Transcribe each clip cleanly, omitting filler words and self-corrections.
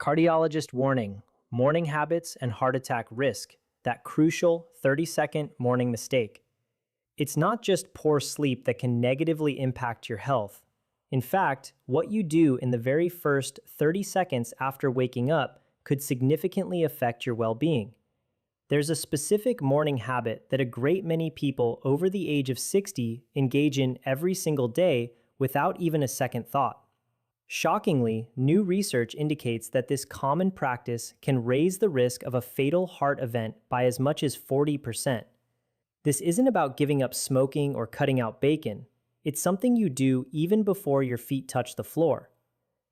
Cardiologist warning, morning habits and heart attack risk, that crucial 30-second morning mistake. It's not just poor sleep that can negatively impact your health. In fact, what you do in the very first 30 seconds after waking up could significantly affect your well-being. There's a specific morning habit that a great many people over the age of 60 engage in every single day without even a second thought. Shockingly, new research indicates that this common practice can raise the risk of a fatal heart event by as much as 40%. This isn't about giving up smoking or cutting out bacon. It's something you do even before your feet touch the floor.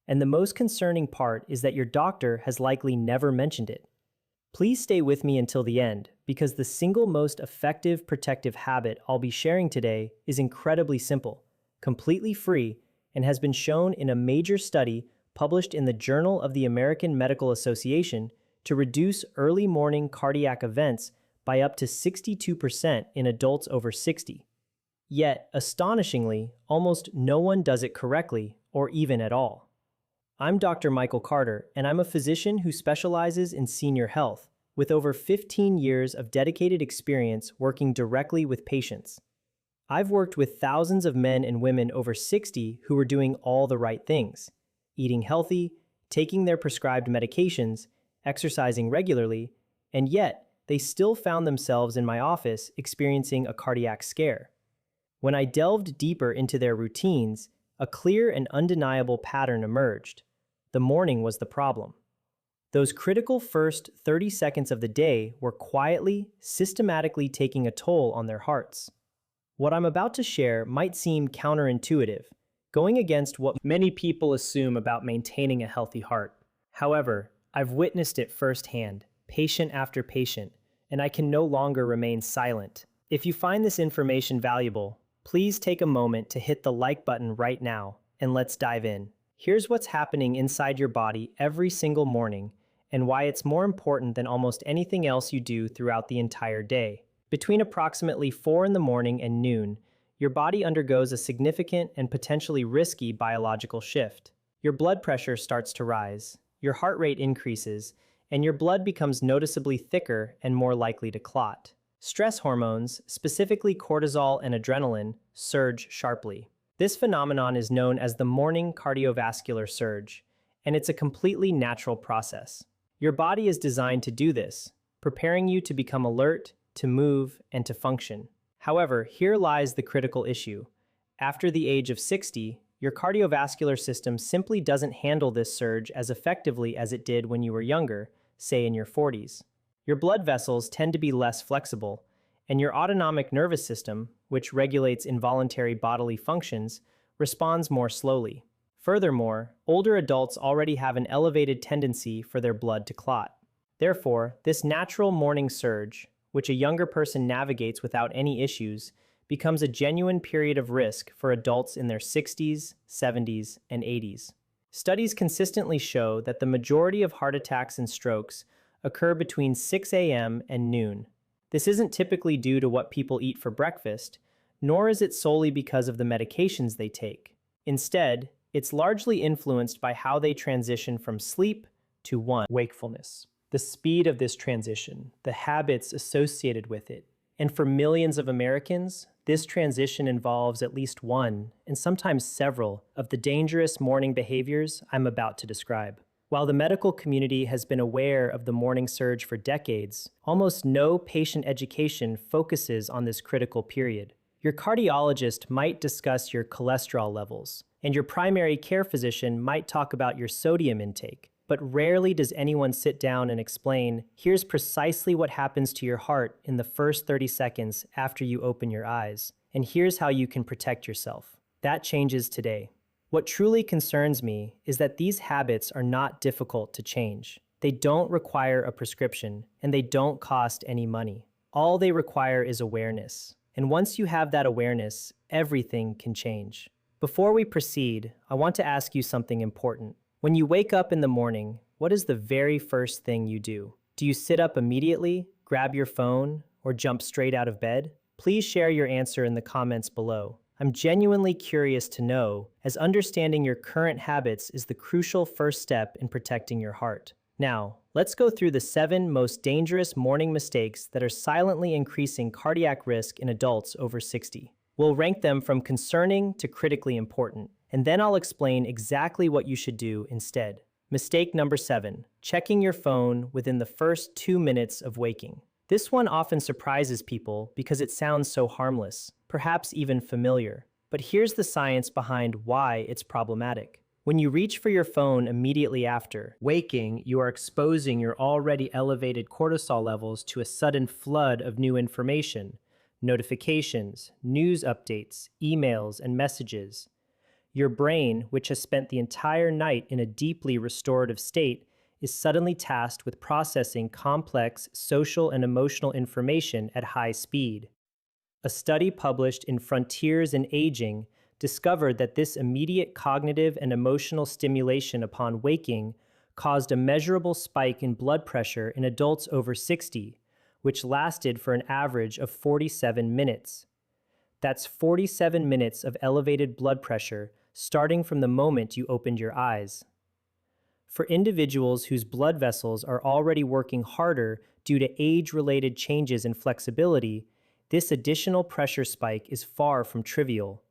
And the most concerning part is that your doctor has likely never mentioned it. Please stay with me until the end, because the single most effective protective habit I'll be sharing today is incredibly simple, completely free, and has been shown in a major study published in the Journal of the American Medical Association to reduce early morning cardiac events by up to 62% in adults over 60. Yet, astonishingly, almost no one does it correctly or even at all. I'm Dr. Michael Carter, and I'm a physician who specializes in senior health, with over 15 years of dedicated experience working directly with patients. I've worked with thousands of men and women over 60 who are doing all the right things, eating healthy, taking their prescribed medications, exercising regularly, and yet they still found themselves in my office experiencing a cardiac scare. When I delved deeper into their routines, a clear and undeniable pattern emerged. The morning was the problem. Those critical first 30 seconds of the day were quietly, systematically taking a toll on their hearts. What I'm about to share might seem counterintuitive, going against what many people assume about maintaining a healthy heart. However, I've witnessed it firsthand, patient after patient, and I can no longer remain silent. If you find this information valuable, please take a moment to hit the like button right now, and let's dive in. Here's what's happening inside your body every single morning, and why it's more important than almost anything else you do throughout the entire day. Between approximately 4 in the morning and noon, your body undergoes a significant and potentially risky biological shift. Your blood pressure starts to rise, your heart rate increases, and your blood becomes noticeably thicker and more likely to clot. Stress hormones, specifically cortisol and adrenaline, surge sharply. This phenomenon is known as the morning cardiovascular surge, and it's a completely natural process. Your body is designed to do this, preparing you to become alert, to move, and to function. However, here lies the critical issue. After the age of 60, your cardiovascular system simply doesn't handle this surge as effectively as it did when you were younger, say in your 40s. Your blood vessels tend to be less flexible, and your autonomic nervous system, which regulates involuntary bodily functions, responds more slowly. Furthermore, older adults already have an elevated tendency for their blood to clot. Therefore, this natural morning surge, which a younger person navigates without any issues, becomes a genuine period of risk for adults in their 60s, 70s, and 80s. Studies consistently show that the majority of heart attacks and strokes occur between 6 a.m. and noon. This isn't typically due to what people eat for breakfast, nor is it solely because of the medications they take. Instead, it's largely influenced by how they transition from sleep to wakefulness. The speed of this transition, the habits associated with it, and for millions of Americans, this transition involves at least one, and sometimes several, of the dangerous morning behaviors I'm about to describe. While the medical community has been aware of the morning surge for decades, almost no patient education focuses on this critical period. Your cardiologist might discuss your cholesterol levels, and your primary care physician might talk about your sodium intake. But rarely does anyone sit down and explain, here's precisely what happens to your heart in the first 30 seconds after you open your eyes, and here's how you can protect yourself. That changes today. What truly concerns me is that these habits are not difficult to change. They don't require a prescription, and they don't cost any money. All they require is awareness. And once you have that awareness, everything can change. Before we proceed, I want to ask you something important. When you wake up in the morning, what is the very first thing you do? Do you sit up immediately, grab your phone, or jump straight out of bed? Please share your answer in the comments below. I'm genuinely curious to know, as understanding your current habits is the crucial first step in protecting your heart. Now, let's go through the 7 most dangerous morning mistakes that are silently increasing cardiac risk in adults over 60. We'll rank them from concerning to critically important, and then I'll explain exactly what you should do instead. Mistake number 7, checking your phone within the first 2 minutes of waking. This one often surprises people because it sounds so harmless, perhaps even familiar. But here's the science behind why it's problematic. When you reach for your phone immediately after waking, you are exposing your already elevated cortisol levels to a sudden flood of new information, notifications, news updates, emails, and messages. Your brain, which has spent the entire night in a deeply restorative state, is suddenly tasked with processing complex social and emotional information at high speed. A study published in Frontiers in Aging discovered that this immediate cognitive and emotional stimulation upon waking caused a measurable spike in blood pressure in adults over 60, which lasted for an average of 47 minutes. That's 47 minutes of elevated blood pressure starting from the moment you opened your eyes. For individuals whose blood vessels are already working harder due to age-related changes in flexibility, this additional pressure spike is far from trivial.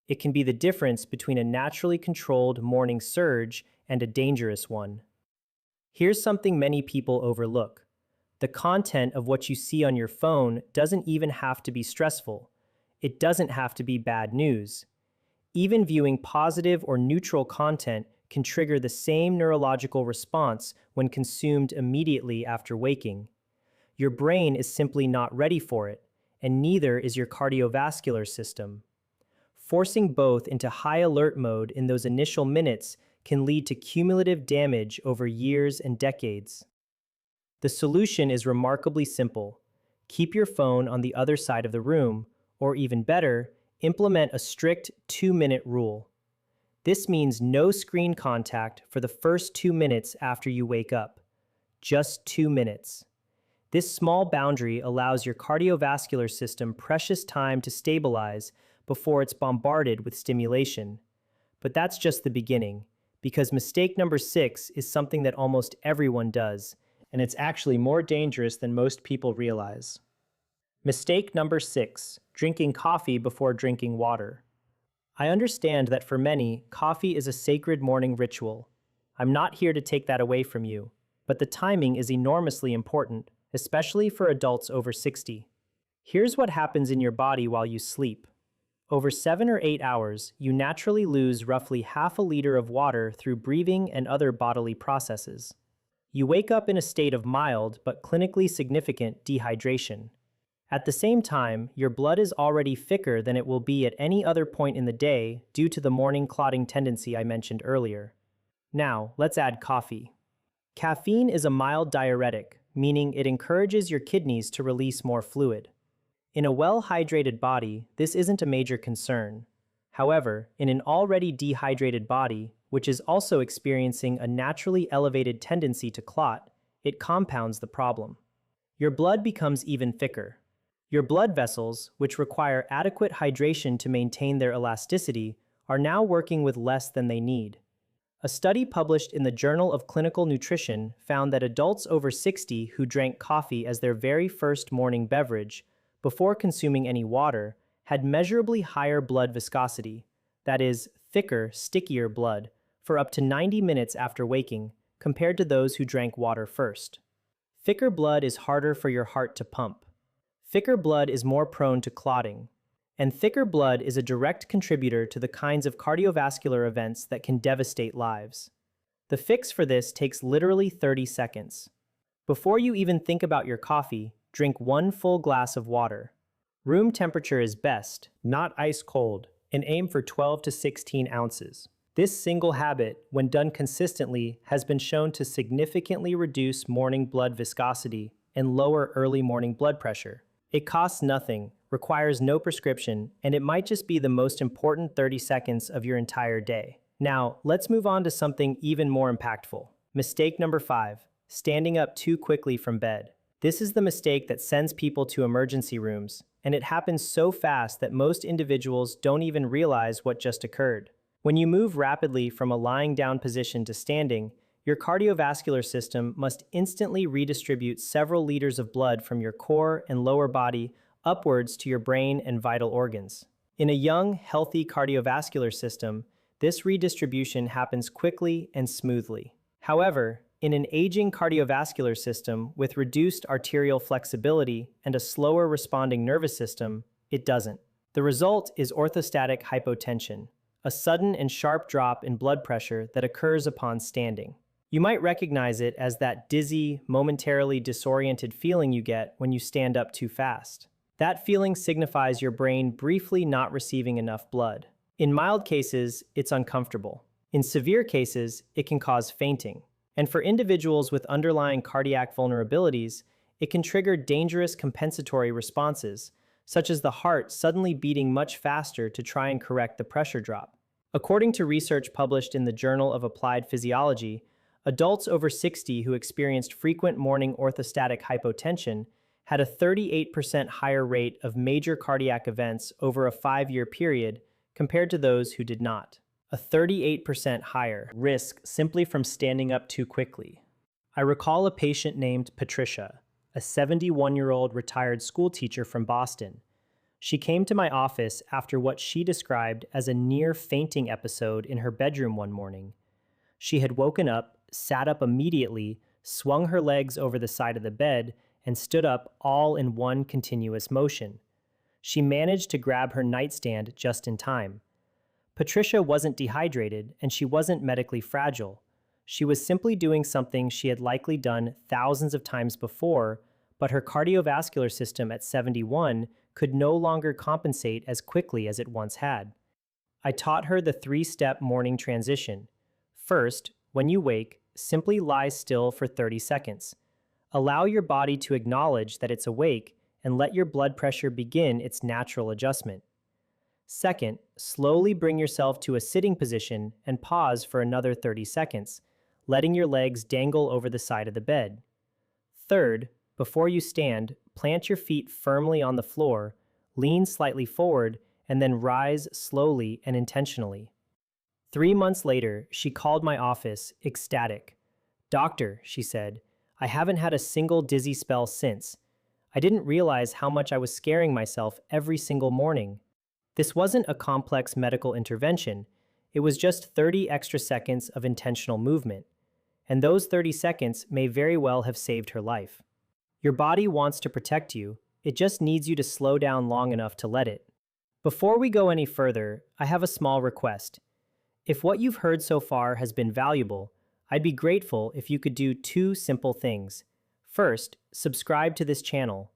It can be the difference between a naturally controlled morning surge and a dangerous one. Here's something many people overlook. The content of what you see on your phone doesn't even have to be stressful. It doesn't have to be bad news. Even viewing positive or neutral content can trigger the same neurological response when consumed immediately after waking. Your brain is simply not ready for it, and neither is your cardiovascular system. Forcing both into high alert mode in those initial minutes can lead to cumulative damage over years and decades. The solution is remarkably simple. Keep your phone on the other side of the room, or even better, implement a strict 2-minute rule. This means no screen contact for the first 2 minutes after you wake up. Just 2 minutes. This small boundary allows your cardiovascular system precious time to stabilize before it's bombarded with stimulation. But that's just the beginning, because mistake number 6 is something that almost everyone does, and it's actually more dangerous than most people realize. Mistake number 6, drinking coffee before drinking water. I understand that for many, coffee is a sacred morning ritual. I'm not here to take that away from you, but the timing is enormously important, especially for adults over 60. Here's what happens in your body while you sleep. Over 7 or 8 hours, you naturally lose roughly half a liter of water through breathing and other bodily processes. You wake up in a state of mild but clinically significant dehydration. At the same time, your blood is already thicker than it will be at any other point in the day due to the morning clotting tendency I mentioned earlier. Now, let's add coffee. Caffeine is a mild diuretic, meaning it encourages your kidneys to release more fluid. In a well-hydrated body, this isn't a major concern. However, in an already dehydrated body, which is also experiencing a naturally elevated tendency to clot, it compounds the problem. Your blood becomes even thicker. Your blood vessels, which require adequate hydration to maintain their elasticity, are now working with less than they need. A study published in the Journal of Clinical Nutrition found that adults over 60 who drank coffee as their very first morning beverage, before consuming any water, had measurably higher blood viscosity, that is, thicker, stickier blood, for up to 90 minutes after waking, compared to those who drank water first. Thicker blood is harder for your heart to pump. Thicker blood is more prone to clotting, and thicker blood is a direct contributor to the kinds of cardiovascular events that can devastate lives. The fix for this takes literally 30 seconds. Before you even think about your coffee, drink 1 full glass of water. Room temperature is best, not ice cold, and aim for 12 to 16 ounces. This single habit, when done consistently, has been shown to significantly reduce morning blood viscosity and lower early morning blood pressure. It costs nothing, requires no prescription, and it might just be the most important 30 seconds of your entire day. Now, let's move on to something even more impactful. Mistake number 5, standing up too quickly from bed. This is the mistake that sends people to emergency rooms, and it happens so fast that most individuals don't even realize what just occurred. When you move rapidly from a lying down position to standing, your cardiovascular system must instantly redistribute several liters of blood from your core and lower body upwards to your brain and vital organs. In a young, healthy cardiovascular system, this redistribution happens quickly and smoothly. However, in an aging cardiovascular system with reduced arterial flexibility and a slower responding nervous system, it doesn't. The result is orthostatic hypotension, a sudden and sharp drop in blood pressure that occurs upon standing. You might recognize it as that dizzy, momentarily disoriented feeling you get when you stand up too fast. That feeling signifies your brain briefly not receiving enough blood. In mild cases, it's uncomfortable. In severe cases, it can cause fainting. And for individuals with underlying cardiac vulnerabilities, it can trigger dangerous compensatory responses, such as the heart suddenly beating much faster to try and correct the pressure drop. According to research published in the Journal of Applied Physiology, adults over 60 who experienced frequent morning orthostatic hypotension had a 38% higher rate of major cardiac events over a 5-year period compared to those who did not. A 38% higher risk simply from standing up too quickly. I recall a patient named Patricia, a 71-year-old retired school teacher from Boston. She came to my office after what she described as a near fainting episode in her bedroom one morning. She had woken up, sat up immediately, swung her legs over the side of the bed, and stood up all in one continuous motion. She managed to grab her nightstand just in time. Patricia wasn't dehydrated, and she wasn't medically fragile. She was simply doing something she had likely done thousands of times before, but her cardiovascular system at 71 could no longer compensate as quickly as it once had. I taught her the 3-step morning transition. First, when you wake, simply lie still for 30 seconds. Allow your body to acknowledge that it's awake and let your blood pressure begin its natural adjustment. Second, slowly bring yourself to a sitting position and pause for another 30 seconds, letting your legs dangle over the side of the bed. Third, before you stand, plant your feet firmly on the floor, lean slightly forward, and then rise slowly and intentionally. 3 months later, she called my office, ecstatic. "Doctor," she said, "I haven't had a single dizzy spell since. I didn't realize how much I was scaring myself every single morning." This wasn't a complex medical intervention. It was just 30 extra seconds of intentional movement. And those 30 seconds may very well have saved her life. Your body wants to protect you. It just needs you to slow down long enough to let it. Before we go any further, I have a small request. If what you've heard so far has been valuable, I'd be grateful if you could do 2 simple things. First, subscribe to this channel.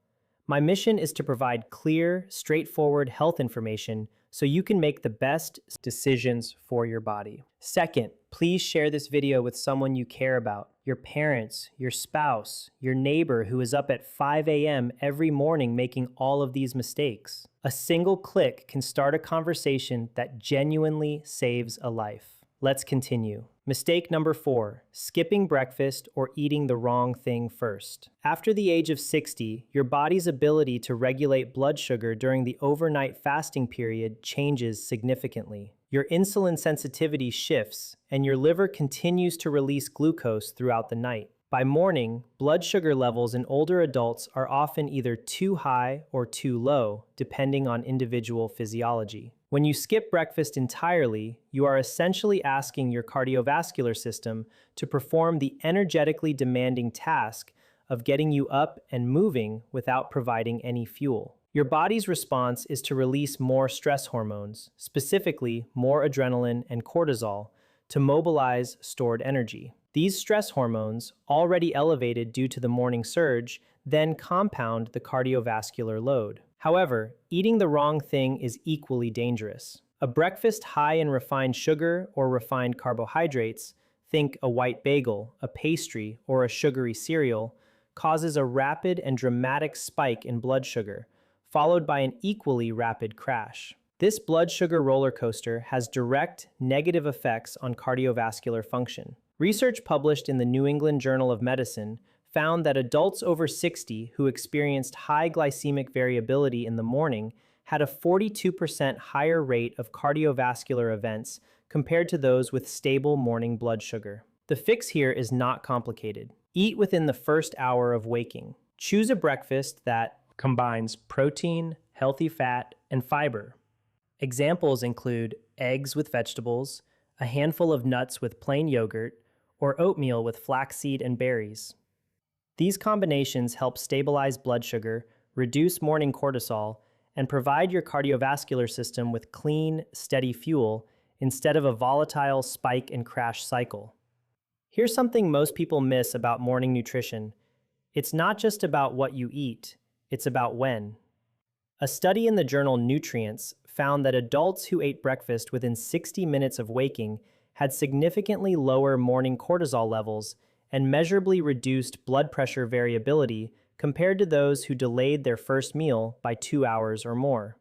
My mission is to provide clear, straightforward health information so you can make the best decisions for your body. Second, please share this video with someone you care about, your parents, your spouse, your neighbor who is up at 5 a.m. every morning making all of these mistakes. A single click can start a conversation that genuinely saves a life. Let's continue. Mistake number 4, skipping breakfast or eating the wrong thing first. After the age of 60, your body's ability to regulate blood sugar during the overnight fasting period changes significantly. Your insulin sensitivity shifts, and your liver continues to release glucose throughout the night. By morning, blood sugar levels in older adults are often either too high or too low, depending on individual physiology. When you skip breakfast entirely, you are essentially asking your cardiovascular system to perform the energetically demanding task of getting you up and moving without providing any fuel. Your body's response is to release more stress hormones, specifically more adrenaline and cortisol, to mobilize stored energy. These stress hormones, already elevated due to the morning surge, then compound the cardiovascular load. However, eating the wrong thing is equally dangerous. A breakfast high in refined sugar or refined carbohydrates, think a white bagel, a pastry, or a sugary cereal, causes a rapid and dramatic spike in blood sugar, followed by an equally rapid crash. This blood sugar roller coaster has direct negative effects on cardiovascular function. Research published in the New England Journal of Medicine found that adults over 60 who experienced high glycemic variability in the morning had a 42% higher rate of cardiovascular events compared to those with stable morning blood sugar. The fix here is not complicated. Eat within the first hour of waking. Choose a breakfast that combines protein, healthy fat, and fiber. Examples include eggs with vegetables, a handful of nuts with plain yogurt, or oatmeal with flaxseed and berries. These combinations help stabilize blood sugar, reduce morning cortisol, and provide your cardiovascular system with clean, steady fuel instead of a volatile spike and crash cycle. Here's something most people miss about morning nutrition. It's not just about what you eat, it's about when. A study in the journal Nutrients found that adults who ate breakfast within 60 minutes of waking had significantly lower morning cortisol levels and measurably reduced blood pressure variability compared to those who delayed their first meal by 2 hours or more.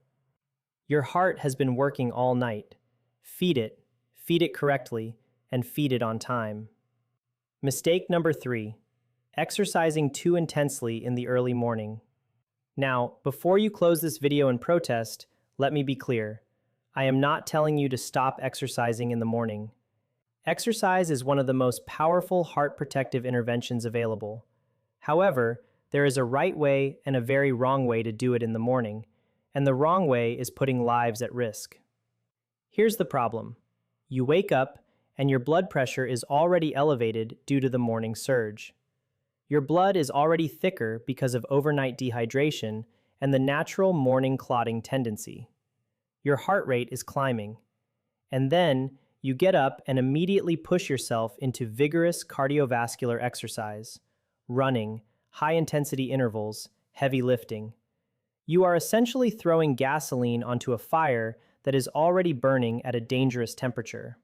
Your heart has been working all night. Feed it correctly, and feed it on time. Mistake number 3, exercising too intensely in the early morning. Now, before you close this video in protest, let me be clear. I am not telling you to stop exercising in the morning. Exercise is one of the most powerful heart protective interventions available. However, there is a right way and a very wrong way to do it in the morning, and the wrong way is putting lives at risk. Here's the problem. You wake up, and your blood pressure is already elevated due to the morning surge. Your blood is already thicker because of overnight dehydration and the natural morning clotting tendency. Your heart rate is climbing. And then, you get up and immediately push yourself into vigorous cardiovascular exercise, running, high-intensity intervals, heavy lifting. You are essentially throwing gasoline onto a fire that is already burning at a dangerous temperature.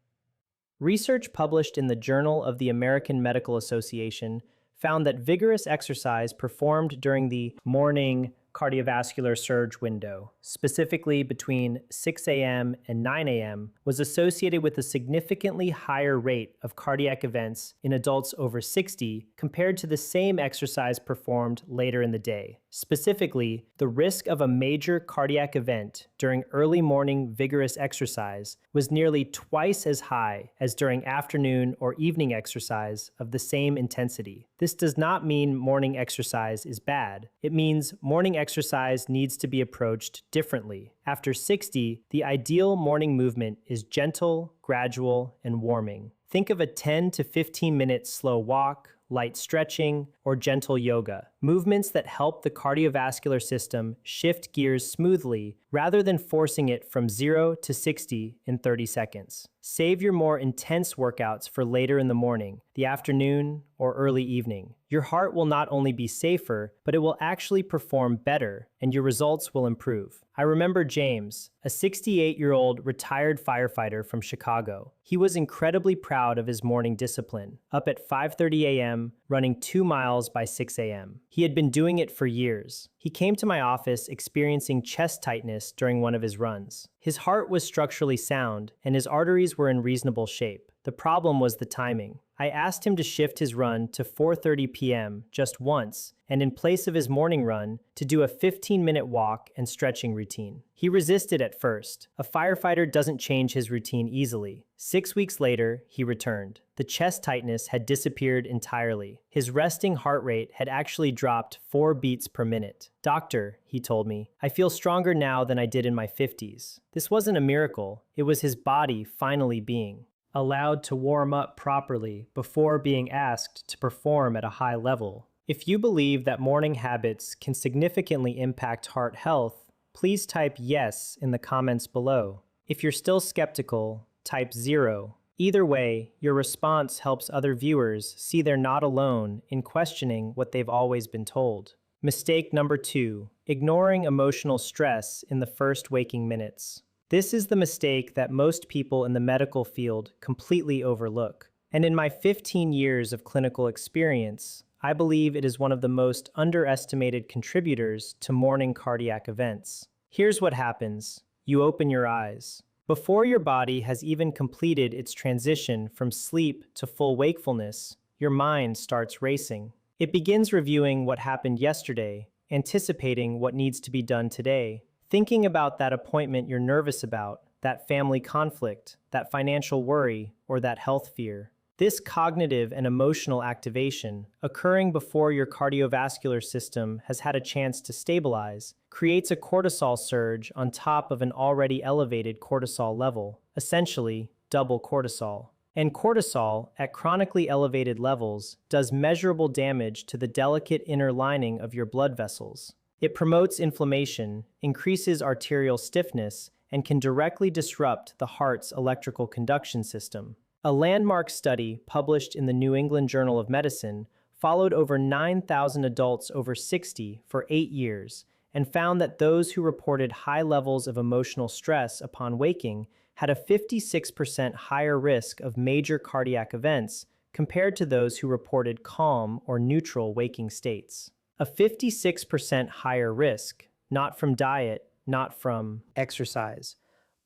Research published in the Journal of the American Medical Association found that vigorous exercise performed during the morning cardiovascular surge window, specifically between 6 a.m. and 9 a.m., was associated with a significantly higher rate of cardiac events in adults over 60 compared to the same exercise performed later in the day. Specifically, the risk of a major cardiac event during early morning vigorous exercise was nearly twice as high as during afternoon or evening exercise of the same intensity. This does not mean morning exercise is bad. It means morning exercise needs to be approached differently. After 60, the ideal morning movement is gentle, gradual, and warming. Think of a 10 to 15 minute slow walk, light stretching, or gentle yoga, movements that help the cardiovascular system shift gears smoothly rather than forcing it from 0 to 60 in 30 seconds. Save your more intense workouts for later in the morning, the afternoon, or early evening. Your heart will not only be safer, but it will actually perform better, and your results will improve. I remember James, a 68-year-old retired firefighter from Chicago. He was incredibly proud of his morning discipline, up at 5:30 a.m., running 2 miles by 6 a.m. He had been doing it for years. He came to my office experiencing chest tightness during one of his runs. His heart was structurally sound, and his arteries were in reasonable shape. The problem was the timing. I asked him to shift his run to 4:30 p.m. just once, and in place of his morning run, to do a 15-minute walk and stretching routine. He resisted at first. A firefighter doesn't change his routine easily. 6 weeks later, he returned. The chest tightness had disappeared entirely. His resting heart rate had actually dropped 4 beats per minute. "Doctor," he told me, "I feel stronger now than I did in my 50s. This wasn't a miracle. It was his body finally being allowed to warm up properly before being asked to perform at a high level." If you believe that morning habits can significantly impact heart health, please type yes in the comments below. If you're still skeptical, type 0. Either way, your response helps other viewers see they're not alone in questioning what they've always been told. Mistake number 2, ignoring emotional stress in the first waking minutes. This is the mistake that most people in the medical field completely overlook. And in my 15 years of clinical experience, I believe it is one of the most underestimated contributors to morning cardiac events. Here's what happens. You open your eyes. Before your body has even completed its transition from sleep to full wakefulness, your mind starts racing. It begins reviewing what happened yesterday, anticipating what needs to be done today, thinking about that appointment you're nervous about, that family conflict, that financial worry, or that health fear. This cognitive and emotional activation, occurring before your cardiovascular system has had a chance to stabilize, creates a cortisol surge on top of an already elevated cortisol level, essentially double cortisol. And cortisol, at chronically elevated levels, does measurable damage to the delicate inner lining of your blood vessels. It promotes inflammation, increases arterial stiffness, and can directly disrupt the heart's electrical conduction system. A landmark study published in the New England Journal of Medicine followed over 9,000 adults over 60 for 8 years and found that those who reported high levels of emotional stress upon waking had a 56% higher risk of major cardiac events compared to those who reported calm or neutral waking states. A 56% higher risk, not from diet, not from exercise,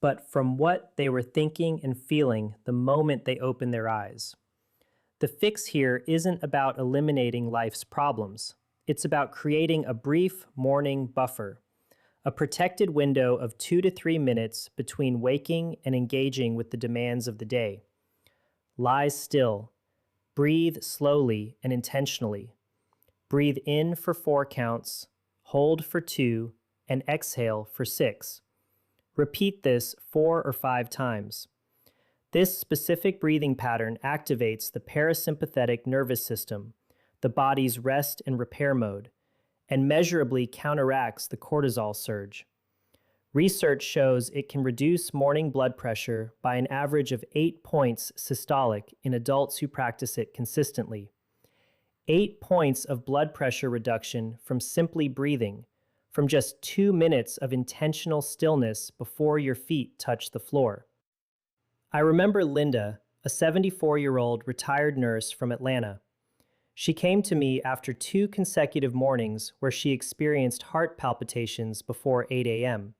but from what they were thinking and feeling the moment they opened their eyes. The fix here isn't about eliminating life's problems. It's about creating a brief morning buffer, a protected window of 2 to 3 minutes between waking and engaging with the demands of the day. Lie still. Breathe slowly and intentionally. Breathe in for 4 counts, hold for 2, and exhale for 6. Repeat this 4 or 5 times. This specific breathing pattern activates the parasympathetic nervous system, the body's rest and repair mode, and measurably counteracts the cortisol surge. Research shows it can reduce morning blood pressure by an average of 8 points systolic in adults who practice it consistently. 8 points of blood pressure reduction from simply breathing, from just 2 minutes of intentional stillness before your feet touch the floor. I remember Linda, a 74-year-old retired nurse from Atlanta. She came to me after 2 consecutive mornings where she experienced heart palpitations before 8 a.m.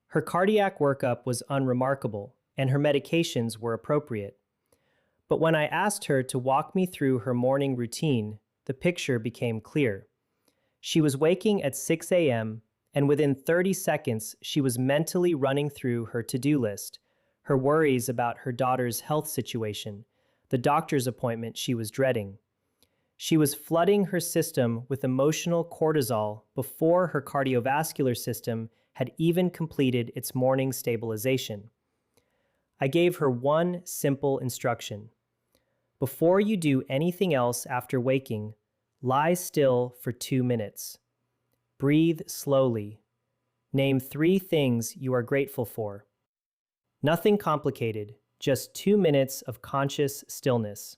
Her cardiac workup was unremarkable, and her medications were appropriate. But when I asked her to walk me through her morning routine, the picture became clear. She was waking at 6 a.m., and within 30 seconds, she was mentally running through her to-do list, her worries about her daughter's health situation, the doctor's appointment she was dreading. She was flooding her system with emotional cortisol before her cardiovascular system had even completed its morning stabilization. I gave her one simple instruction. Before you do anything else after waking, lie still for 2 minutes. Breathe slowly. Name 3 things you are grateful for. Nothing complicated, just 2 minutes of conscious stillness.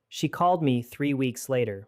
She called me 3 weeks later.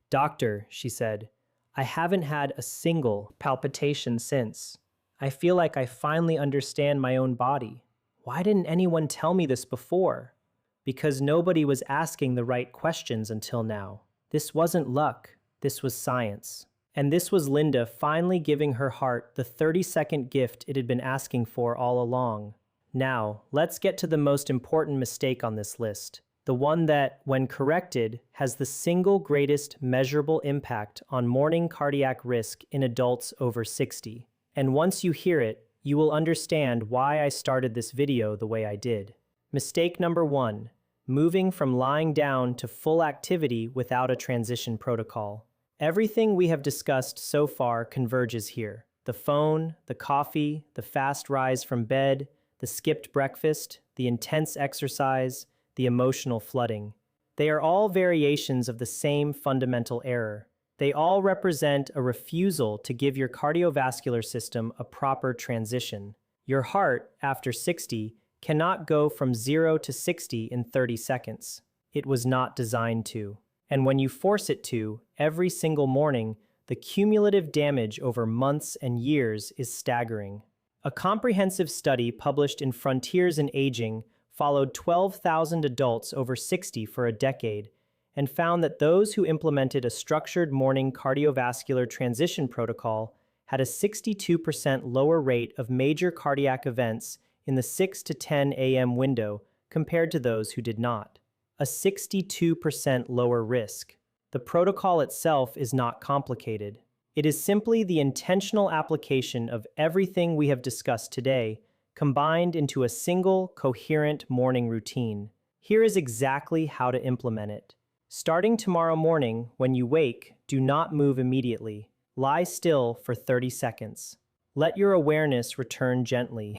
"Doctor," she said, "I haven't had a single palpitation since. I feel like I finally understand my own body. Why didn't anyone tell me this before?" Because nobody was asking the right questions until now. This wasn't luck, this was science. And this was Linda finally giving her heart the 30-second gift it had been asking for all along. Now, let's get to the most important mistake on this list. The one that, when corrected, has the single greatest measurable impact on morning cardiac risk in adults over 60. And once you hear it, you will understand why I started this video the way I did. Mistake number 1. Moving from lying down to full activity without a transition protocol. Everything we have discussed so far converges here. The phone, the coffee, the fast rise from bed, the skipped breakfast, the intense exercise, the emotional flooding. They are all variations of the same fundamental error. They all represent a refusal to give your cardiovascular system a proper transition. Your heart, after 60, cannot go from 0 to 60 in 30 seconds. It was not designed to. And when you force it to, every single morning, the cumulative damage over months and years is staggering. A comprehensive study published in Frontiers in Aging followed 12,000 adults over 60 for a decade and found that those who implemented a structured morning cardiovascular transition protocol had a 62% lower rate of major cardiac events in the 6 to 10 a.m. window compared to those who did not. A 62% lower risk. The protocol itself is not complicated. It is simply the intentional application of everything we have discussed today, combined into a single, coherent morning routine. Here is exactly how to implement it. Starting tomorrow morning, when you wake, do not move immediately. Lie still for 30 seconds. Let your awareness return gently.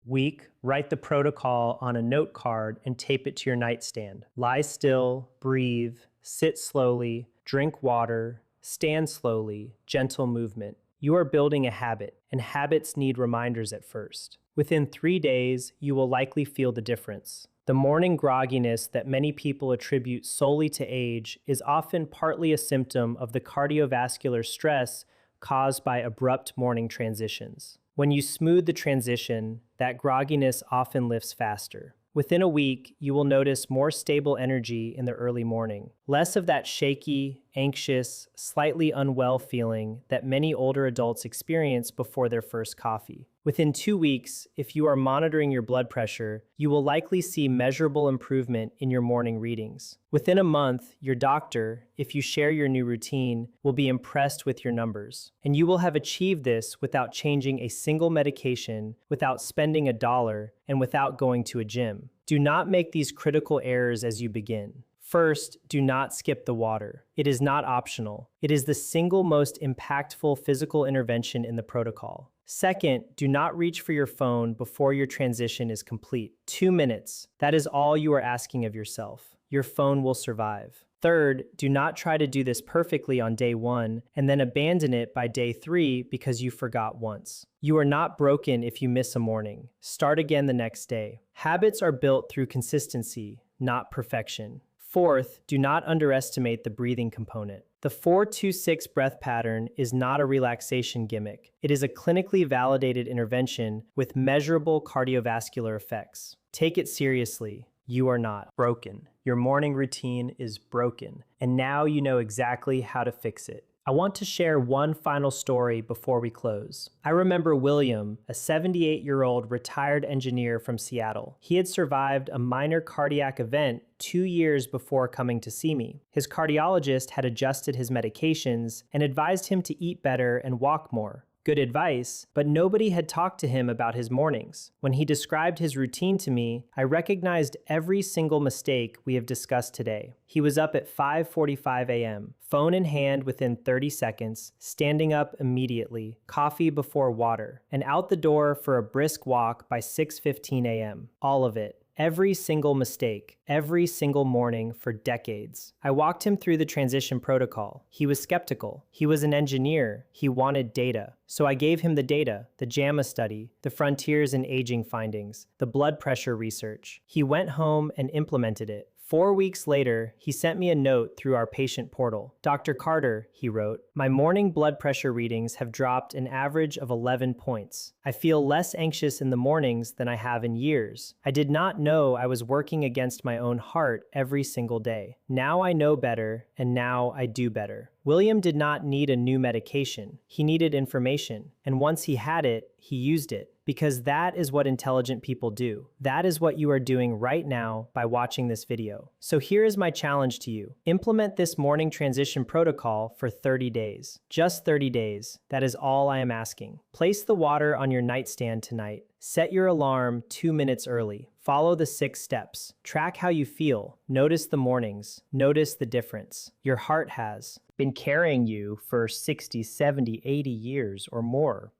Week, write the protocol on a note card and tape it to your nightstand. Lie still, breathe, sit slowly, drink water, stand slowly, gentle movement. You are building a habit, and habits need reminders at first. Within 3 days, you will likely feel the difference. The morning grogginess that many people attribute solely to age is often partly a symptom of the cardiovascular stress caused by abrupt morning transitions. When you smooth the transition, that grogginess often lifts faster. Within a week, you will notice more stable energy in the early morning, less of that shaky, anxious, slightly unwell feeling that many older adults experience before their first coffee. Within 2 weeks, if you are monitoring your blood pressure, you will likely see measurable improvement in your morning readings. Within a month, your doctor, if you share your new routine, will be impressed with your numbers. And you will have achieved this without changing a single medication, without spending $1, and without going to a gym. Do not make these critical errors as you begin. First, do not skip the water. It is not optional. It is the single most impactful physical intervention in the protocol. Second, do not reach for your phone before your transition is complete. 2 minutes. That is all you are asking of yourself. Your phone will survive. Third, do not try to do this perfectly on day 1 and then abandon it by day 3 because you forgot once. You are not broken if you miss a morning. Start again the next day. Habits are built through consistency, not perfection. Fourth, do not underestimate the breathing component. The 4-2-6 breath pattern is not a relaxation gimmick. It is a clinically validated intervention with measurable cardiovascular effects. Take it seriously. You are not broken. Your morning routine is broken, and now you know exactly how to fix it. I want to share one final story before we close. I remember William, a 78-year-old retired engineer from Seattle. He had survived a minor cardiac event 2 years before coming to see me. His cardiologist had adjusted his medications and advised him to eat better and walk more. Good advice, but nobody had talked to him about his mornings. When he described his routine to me, I recognized every single mistake we have discussed today. He was up at 5:45 a.m., phone in hand within 30 seconds, standing up immediately, coffee before water, and out the door for a brisk walk by 6:15 a.m. All of it. Every single mistake, every single morning for decades. I walked him through the transition protocol. He was skeptical. He was an engineer. He wanted data. So I gave him the data, the JAMA study, the Frontiers in Aging findings, the blood pressure research. He went home and implemented it. 4 weeks later, he sent me a note through our patient portal. Dr. Carter, he wrote, my morning blood pressure readings have dropped an average of 11 points. I feel less anxious in the mornings than I have in years. I did not know I was working against my own heart every single day. Now I know better, and now I do better. William did not need a new medication. He needed information, and once he had it, he used it. Because that is what intelligent people do. That is what you are doing right now by watching this video. So here is my challenge to you. Implement this morning transition protocol for 30 days. Just 30 days. That is all I am asking. Place the water on your nightstand tonight. Set your alarm 2 minutes early. Follow the 6 steps. Track how you feel. Notice the mornings. Notice the difference. Your heart has been carrying you for 60, 70, 80 years or more.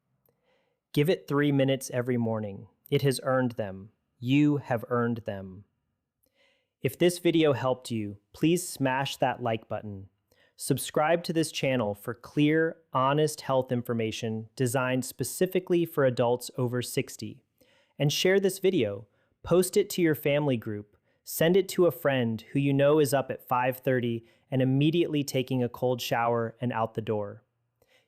Give it 3 minutes every morning. It has earned them. You have earned them. If this video helped you, please smash that like button. Subscribe to this channel for clear, honest health information designed specifically for adults over 60. And share this video. Post it to your family group. Send it to a friend who you know is up at 5:30 and immediately taking a cold shower and out the door.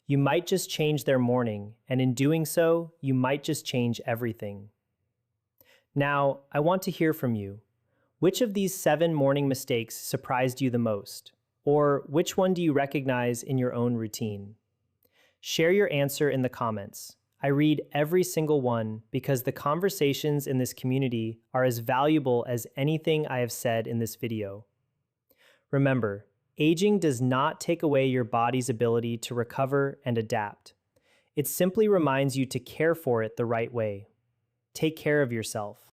You might just change their morning, and in doing so, you might just change everything. Now, I want to hear from you. Which of these 7 morning mistakes surprised you the most? Or which one do you recognize in your own routine? Share your answer in the comments. I read every single one because the conversations in this community are as valuable as anything I have said in this video. Remember, aging does not take away your body's ability to recover and adapt. It simply reminds you to care for it the right way. Take care of yourself.